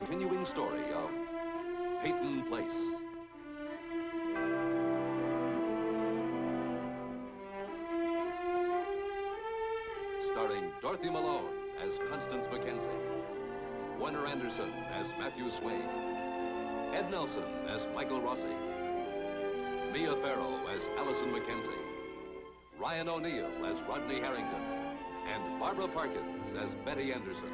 Continuing story of Peyton Place. Starring Dorothy Malone as Constance Mackenzie, Warner Anderson as Matthew Swain, Ed Nelson as Michael Rossi, Mia Farrow as Allison Mackenzie, Ryan O'Neill as Rodney Harrington, and Barbara Parkins as Betty Anderson.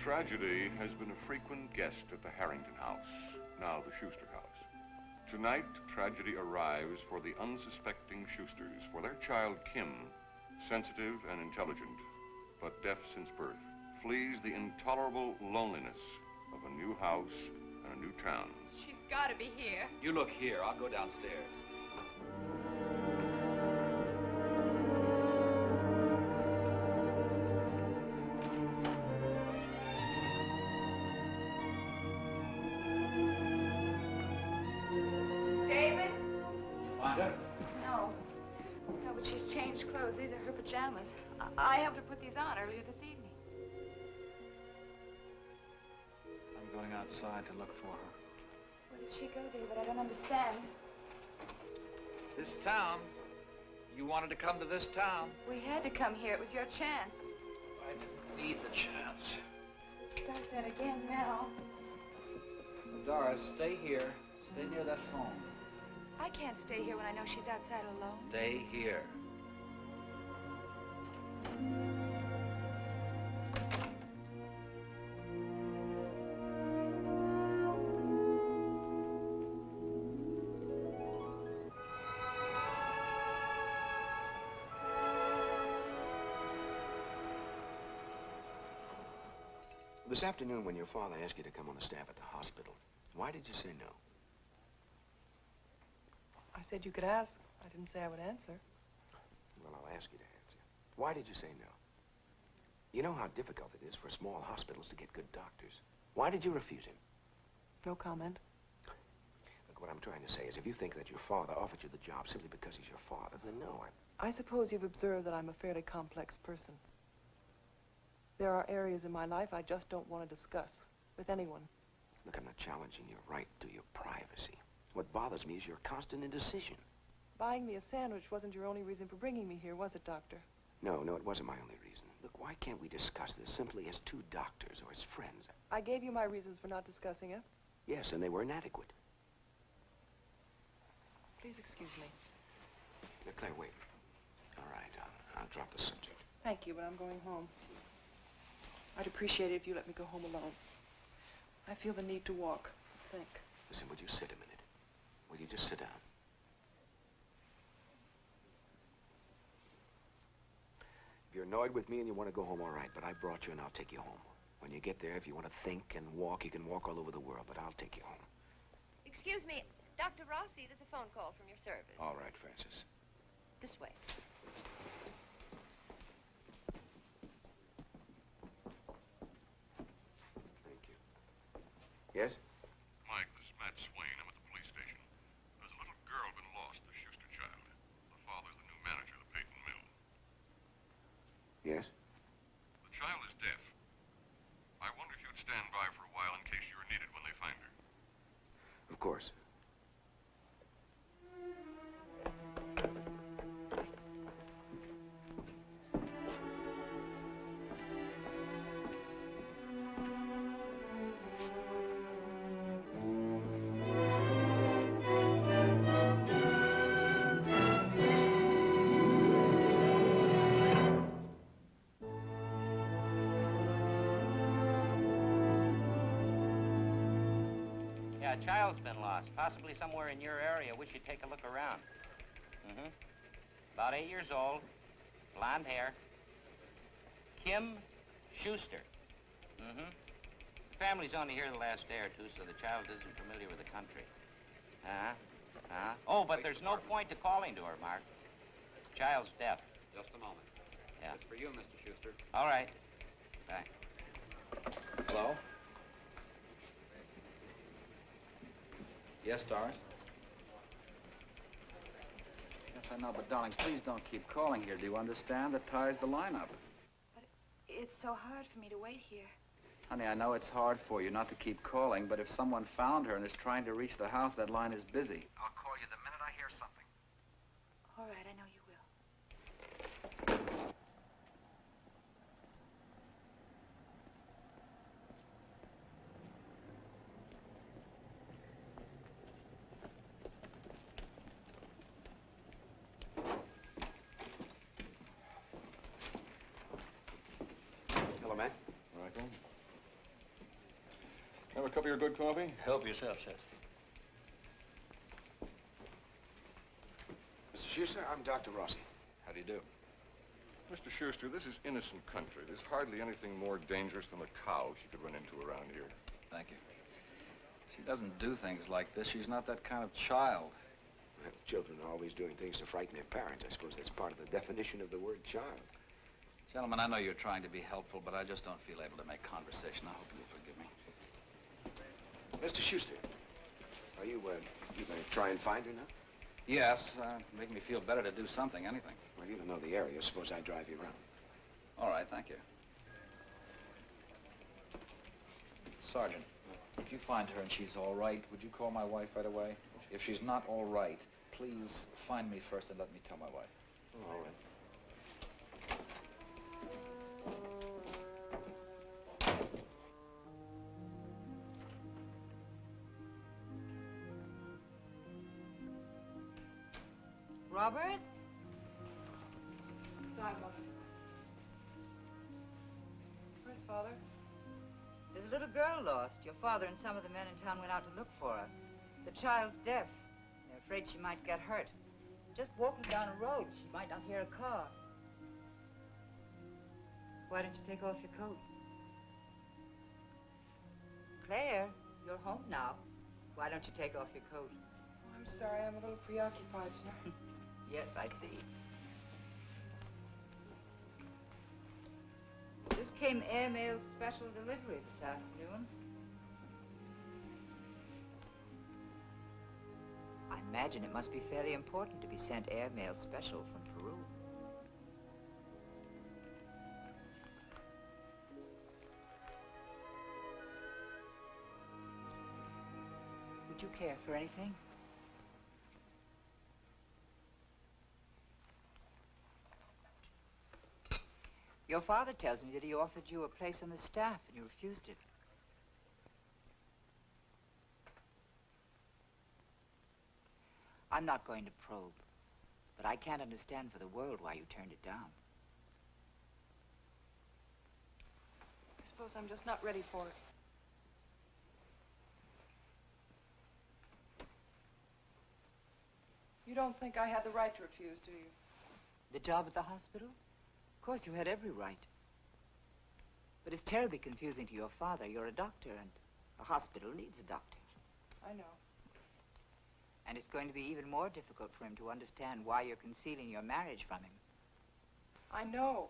Tragedy has been a frequent guest at the Harrington house, now the Shuster house. Tonight, tragedy arrives for the unsuspecting Schusters, for their child Kim, sensitive and intelligent, but deaf since birth, flees the intolerable loneliness of a new house and a new town. She's got to be here. You look here. I'll go downstairs. Pajamas. I have to put these on earlier this evening. I'm going outside to look for her. Where did she go, David? I don't understand. This town. You wanted to come to this town. We had to come here. It was your chance. I didn't need the chance. Start that again now. Doris, stay here. Stay near that phone. I can't stay here when I know she's outside alone. Stay here. This afternoon, when your father asked you to come on the staff at the hospital, why did you say no? I said you could ask. I didn't say I would answer. Well, I'll ask you to answer. Why did you say no? You know how difficult it is for small hospitals to get good doctors. Why did you refuse him? No comment. Look, what I'm trying to say is if you think that your father offered you the job simply because he's your father, then no. I suppose you've observed that I'm a fairly complex person. There are areas in my life I just don't want to discuss with anyone. Look, I'm not challenging your right to your privacy. What bothers me is your constant indecision. Buying me a sandwich wasn't your only reason for bringing me here, was it, Doctor? No, it wasn't my only reason. Look, why can't we discuss this simply as two doctors or as friends? I gave you my reasons for not discussing it. Yes, and they were inadequate. Please excuse me. Now, Claire, wait. All right, I'll drop the subject. Thank you, but I'm going home. I'd appreciate it if you let me go home alone. I feel the need to walk, think. Listen, would you sit a minute? Will you just sit down? If you're annoyed with me and you want to go home, all right, but I brought you and I'll take you home. When you get there, if you want to think and walk, you can walk all over the world, but I'll take you home. Excuse me, Dr. Rossi, there's a phone call from your service. All right, Francis. This way. Thank you. Yes? Mike, this is Matt Swain. I'm at the police station. There's a little girl been lost, the Shuster child. The father's the new manager of the Peyton Mill. Yes? The child is deaf. I wonder if you'd stand by for a while in case you were needed when they find her. Of course. A child's been lost, possibly somewhere in your area. We should take a look around. About 8 years old, blonde hair. Kim Shuster. The family's only here the last day or two, so the child isn't familiar with the country. Oh, but there's no point to calling to her, Mark. Child's deaf. Just a moment. Yeah. It's for you, Mr. Shuster. All right. Bye. Hello? Yes, Doris? Yes, I know, but darling, please don't keep calling here. Do you understand? That ties the line up. But it's so hard for me to wait here. Honey, I know it's hard for you not to keep calling, but if someone found her and is trying to reach the house, that line is busy. I'll call you the minute I hear something. All right, I know you will. Hello, man. Michael? Have a cup of your good coffee? Help yourself, sir. Mr. Shuster, I'm Dr. Rossi. How do you do? Mr. Shuster, this is innocent country. There's hardly anything more dangerous than a cow she could run into around here. Thank you. She doesn't do things like this. She's not that kind of child. Well, children are always doing things to frighten their parents. I suppose that's part of the definition of the word child. Gentlemen, I know you're trying to be helpful, but I just don't feel able to make conversation. I hope you'll forgive me. Mr. Shuster, are you going to try and find her now? Yes, make me feel better to do something, anything. Well, you don't know the area. Suppose I drive you around. All right, thank you. Sergeant, if you find her and she's all right, would you call my wife right away? If she's not all right, please find me first and let me tell my wife. Oh, all right. Robert? Sorry, Mother. Where's Father? There's a little girl lost. Your father and some of the men in town went out to look for her. The child's deaf. They're afraid she might get hurt. Just walking down a road, she might not hear a car. Why don't you take off your coat? Claire, you're home now. Why don't you take off your coat? Oh, I'm sorry, I'm a little preoccupied tonight. Yes, I see. This came airmail special delivery this afternoon. I imagine it must be fairly important to be sent airmail special from Peru. Would you care for anything? Your father tells me that he offered you a place on the staff and you refused it. I'm not going to probe, but I can't understand for the world why you turned it down. I suppose I'm just not ready for it. You don't think I had the right to refuse, do you? The job at the hospital? Of course, you had every right. But it's terribly confusing to your father. You're a doctor, and a hospital needs a doctor. I know. And it's going to be even more difficult for him to understand why you're concealing your marriage from him. I know.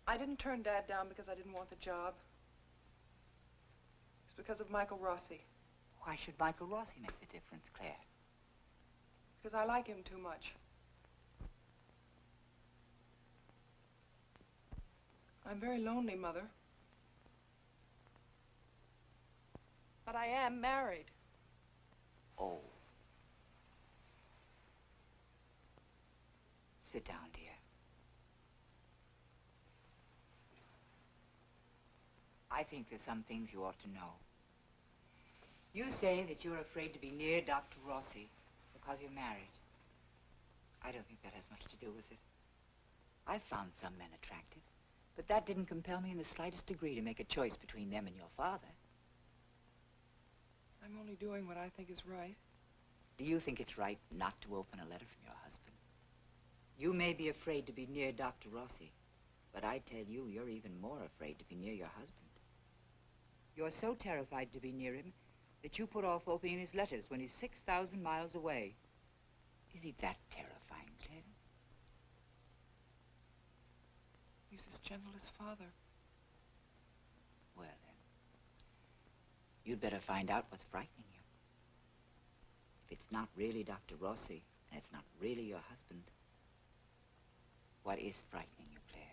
I didn't turn Dad down because I didn't want the job. It's because of Michael Rossi. Why should Michael Rossi make the difference, Claire? Because I like him too much. I'm very lonely, Mother. But I am married. Oh. Sit down, dear. I think there's some things you ought to know. You say that you're afraid to be near Dr. Rossi because you're married. I don't think that has much to do with it. I've found some men attractive, but that didn't compel me in the slightest degree to make a choice between them and your father. I'm only doing what I think is right. Do you think it's right not to open a letter from your husband? You may be afraid to be near Dr. Rossi, but I tell you, you're even more afraid to be near your husband. You're so terrified to be near him that you put off opening his letters when he's 6,000 miles away. Is he that terrifying, Ted? He's as gentle as father. Well, then, you'd better find out what's frightening you. If it's not really Dr. Rossi, and it's not really your husband, what is frightening you, Claire?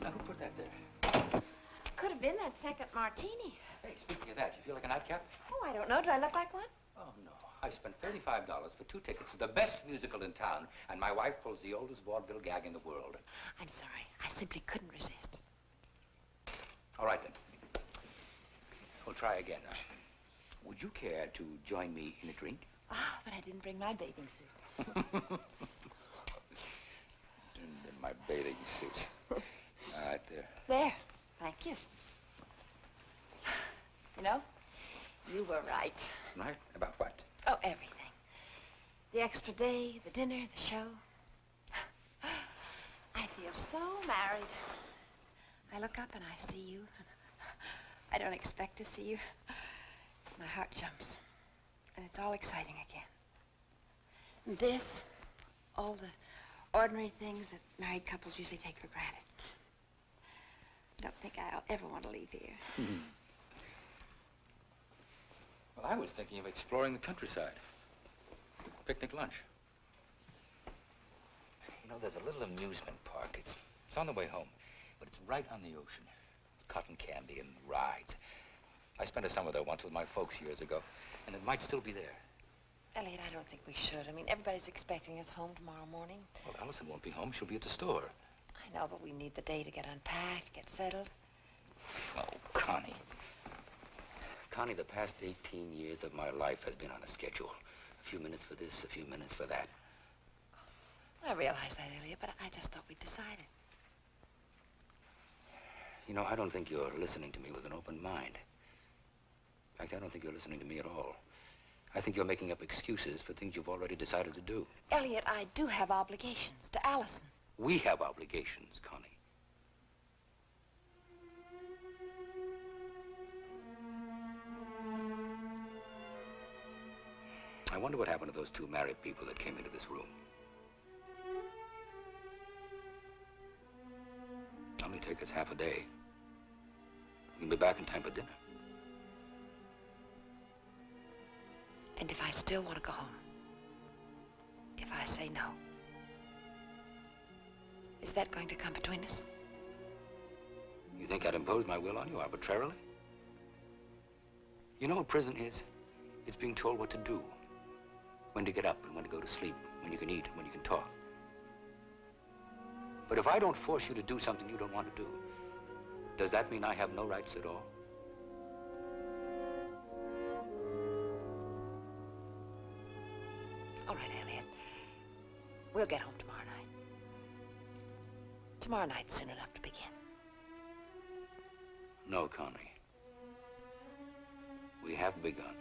Now, who put that there? Could have been that second martini. Hey, speaking of that, you feel like a nightcap? Oh, I don't know. Do I look like one? Oh, no. I spent $35 for 2 tickets to the best musical in town, and my wife pulls the oldest vaudeville gag in the world. I'm sorry. I simply couldn't resist. All right, then. We'll try again. Would you care to join me in a drink? Ah, but I didn't bring my bathing suit. In my bathing suit. All right, there. There. Thank you. You know, you were right. Right? About what? Oh, everything. The extra day, the dinner, the show. I feel so married. I look up and I see you. I don't expect to see you. My heart jumps. And it's all exciting again. And this, all the ordinary things that married couples usually take for granted. I don't think I'll ever want to leave here. Well, I was thinking of exploring the countryside. Picnic lunch. You know, there's a little amusement park. It's on the way home, but it's right on the ocean. It's cotton candy and rides. I spent a summer there once with my folks years ago, and it might still be there. Elliot, I don't think we should. I mean, everybody's expecting us home tomorrow morning. Well, Allison won't be home. She'll be at the store. I know, but we need the day to get unpacked, get settled. Oh, Connie. Connie, the past 18 years of my life has been on a schedule. A few minutes for this, a few minutes for that. I realize that, Elliot, but I just thought we'd decided. You know, I don't think you're listening to me with an open mind. In fact, I don't think you're listening to me at all. I think you're making up excuses for things you've already decided to do. Elliot, I do have obligations to Allison. We have obligations, Connie. I wonder what happened to those 2 married people that came into this room. Only take us half a day. We'll be back in time for dinner. And if I still want to go home, if I say no, is that going to come between us? You think I'd impose my will on you arbitrarily? You know what prison is? It's being told what to do. When to get up and when to go to sleep, when you can eat, when you can talk. But if I don't force you to do something you don't want to do, does that mean I have no rights at all? All right, Elliot. We'll get home tomorrow night. Tomorrow night's soon enough to begin. No, Connie. We have begun.